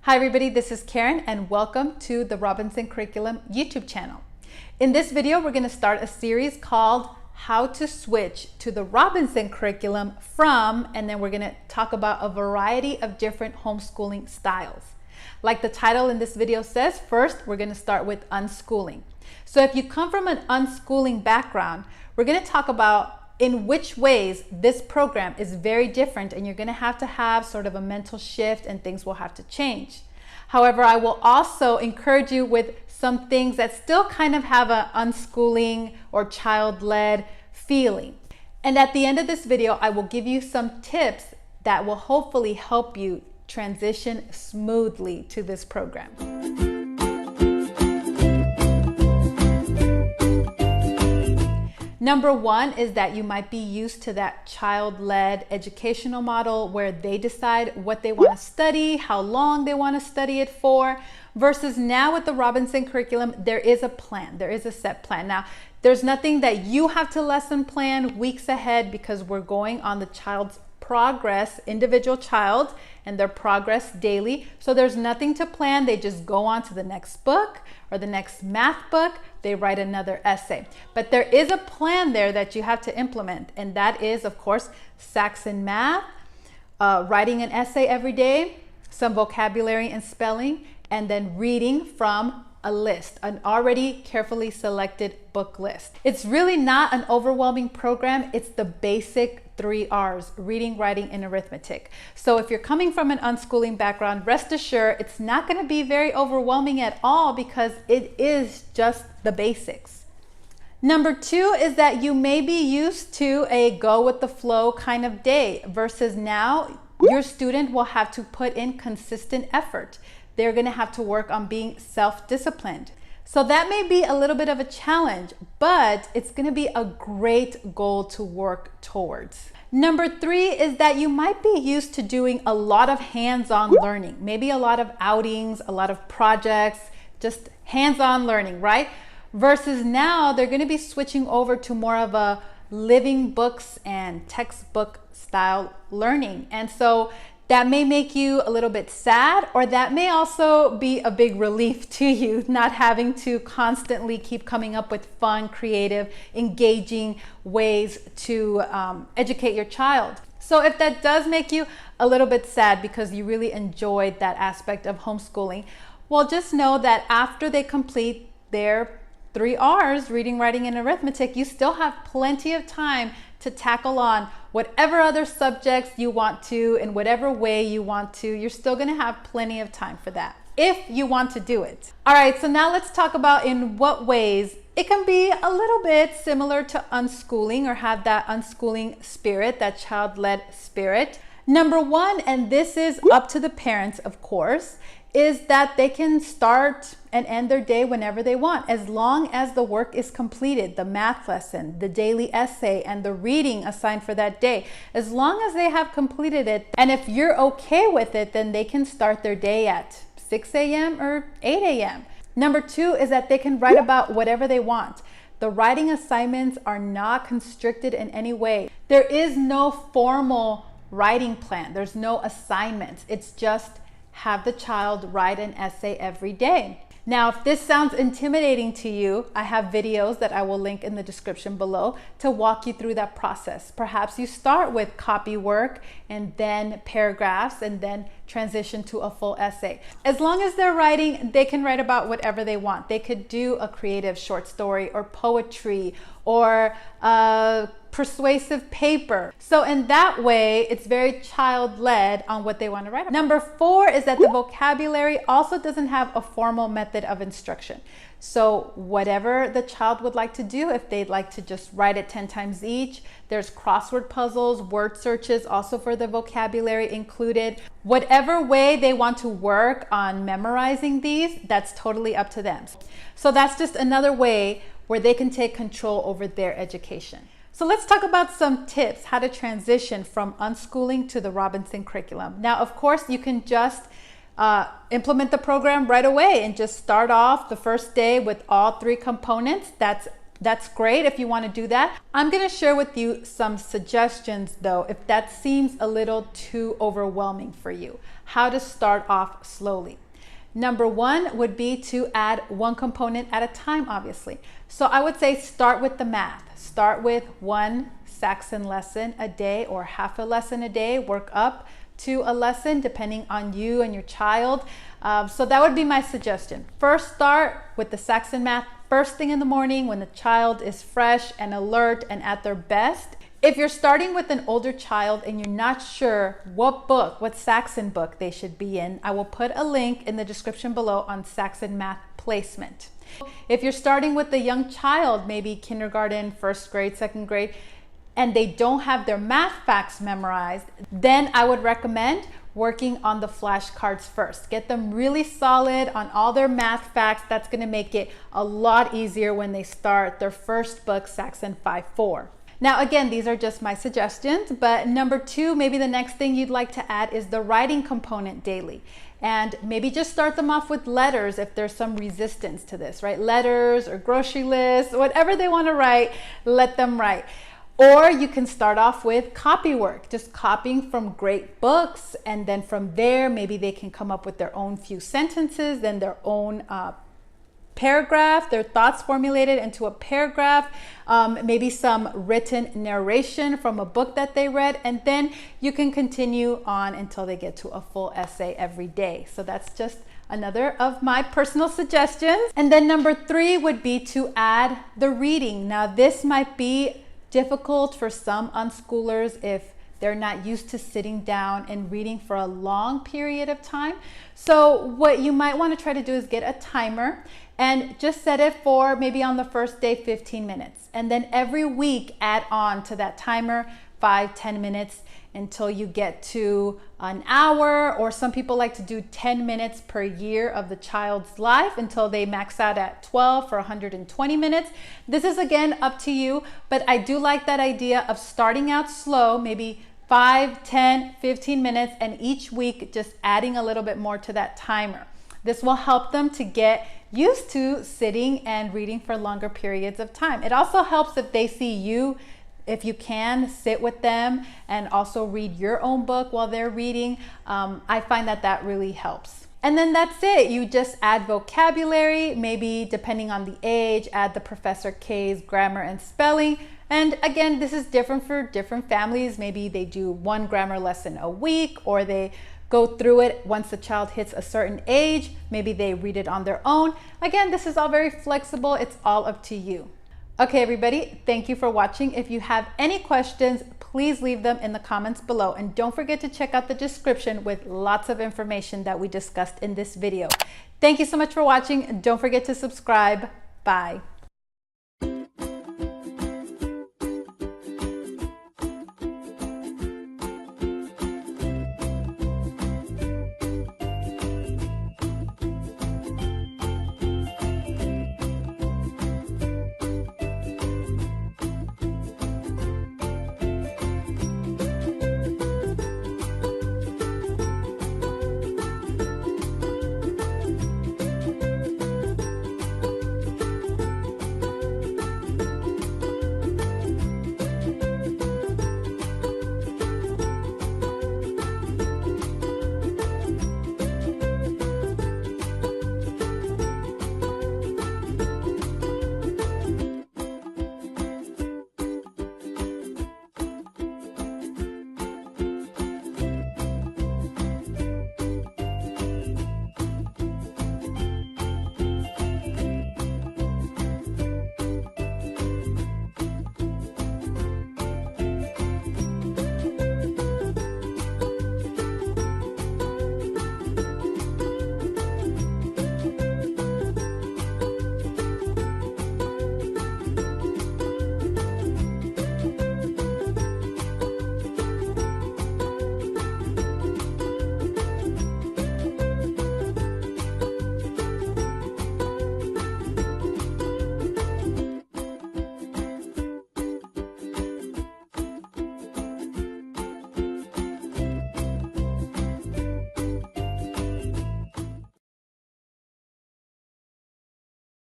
Hi everybody, this is Karen and welcome to the Robinson Curriculum YouTube channel. In this video, we're going to start a series called How to Switch to the Robinson Curriculum from, and then we're going to talk about a variety of different homeschooling styles. Like the title in this video says, first we're going to start with unschooling. So if you come from an unschooling background, we're going to talk about in which ways this program is very different, and you're going to have sort of a mental shift and things will have to change. However, I will also encourage you with some things that still kind of have an unschooling or child-led feeling. And at the end of this video, I will give you some tips that will hopefully help you transition smoothly to this program. Number one is that you might be used to that child-led educational model where they decide what they want to study, how long they want to study it for, versus now with the Robinson curriculum, there is a plan, there is a set plan. Now, there's nothing that you have to lesson plan weeks ahead because we're going on the child's progress, individual child, and their progress daily. So there's nothing to plan. They just go on to the next book or the next math book. They write another essay. But there is a plan there that you have to implement. And that is, of course, Saxon math, writing an essay every day, some vocabulary and spelling, and then reading from a list, an already carefully selected book list. It's really not an overwhelming program. It's the basic 3 R's, reading, writing, and arithmetic. So if you're coming from an unschooling background, rest assured it's not going to be very overwhelming at all because it is just the basics. Number 2 is that you may be used to a go with the flow kind of day versus now your student will have to put in consistent effort. They're going to have to work on being self-disciplined. So that may be a little bit of a challenge, but it's going to be a great goal to work towards. Number 3 is that you might be used to doing a lot of hands-on learning, maybe a lot of outings, a lot of projects, just hands-on learning, right? Versus now they're going to be switching over to more of a living books and textbook style learning. And so that may make you a little bit sad, or that may also be a big relief to you, not having to constantly keep coming up with fun, creative, engaging ways to educate your child. So if that does make you a little bit sad because you really enjoyed that aspect of homeschooling, well, just know that after they complete their 3 R's, reading, writing, and arithmetic, you still have plenty of time to tackle on whatever other subjects you want to, in whatever way you want to. You're still going to have plenty of time for that if you want to do it. All right, so now let's talk about in what ways it can be a little bit similar to unschooling or have that unschooling spirit, that child-led spirit. Number 1, and this is up to the parents, of course, is that they can start and end their day whenever they want, as long as the work is completed, the math lesson, the daily essay, and the reading assigned for that day. As long as they have completed it, and if you're okay with it, then they can start their day at 6 a.m. or 8 a.m. Number 2 is that they can write about whatever they want. The writing assignments are not constricted in any way. There is no formal writing plan. There's no assignments. It's just have the child write an essay every day. Now, if this sounds intimidating to you, I have videos that I will link in the description below to walk you through that process. Perhaps you start with copy work and then paragraphs and then transition to a full essay. As long as they're writing, they can write about whatever they want. They could do a creative short story or poetry or persuasive paper. So in that way, it's very child-led on what they want to write about. Number 4 is that the vocabulary also doesn't have a formal method of instruction. So whatever the child would like to do, if they'd like to just write it 10 times each, there's crossword puzzles, word searches also for the vocabulary included. Whatever way they want to work on memorizing these, that's totally up to them. So that's just another way where they can take control over their education. So let's talk about some tips how to transition from unschooling to the Robinson curriculum. Now, of course, you can just implement the program right away and just start off the first day with all 3 components. That's great if you want to do that. I'm going to share with you some suggestions though, if that seems a little too overwhelming for you. how to start off slowly. Number one would be to add one component at a time, obviously. So I would say start with the math. Start with one Saxon lesson a day or half a lesson a day. Work up to a lesson depending on you and your child. So that would be my suggestion. First, start with the Saxon math first thing in the morning when the child is fresh and alert and at their best. If you're starting with an older child and you're not sure what Saxon book they should be in, I will put a link in the description below on Saxon math placement. If you're starting with a young child, maybe kindergarten, first grade, second grade, and they don't have their math facts memorized, then I would recommend working on the flashcards first. Get them really solid on all their math facts. That's going to make it a lot easier when they start their first book, Saxon 5-4. Now, again, these are just my suggestions, but number two, maybe the next thing you'd like to add is the writing component daily. And maybe just start them off with letters if there's some resistance to this, right? Letters or grocery lists, whatever they want to write, let them write. Or you can start off with copy work, just copying from great books. And then from there, maybe they can come up with their own few sentences, then their own paragraph, their thoughts formulated into a paragraph, maybe some written narration from a book that they read, and then you can continue on until they get to a full essay every day. So that's just another of my personal suggestions. And then number three would be to add the reading. Now this might be difficult for some unschoolers if they're not used to sitting down and reading for a long period of time. So what you might want to try to do is get a timer and just set it for maybe on the first day 15 minutes, and then every week add on to that timer 5-10 minutes until you get to an hour, or some people like to do 10 minutes per year of the child's life until they max out at 12 for 120 minutes. This is again up to you, but I do like that idea of starting out slow, maybe 5, 10, 15 minutes, and each week just adding a little bit more to that timer. This will help them to get used to sitting and reading for longer periods of time. It also helps if they see you, if you can, sit with them and also read your own book while they're reading. I find that that really helps. And then that's it. You just add vocabulary, maybe depending on the age, add the Professor K's grammar and spelling. And again, this is different for different families. Maybe they do one grammar lesson a week, or they go through it once the child hits a certain age. Maybe they read it on their own. Again, this is all very flexible. It's all up to you. Okay, everybody, thank you for watching. If you have any questions, please leave them in the comments below. And don't forget to check out the description with lots of information that we discussed in this video. Thank you so much for watching. Don't forget to subscribe. Bye.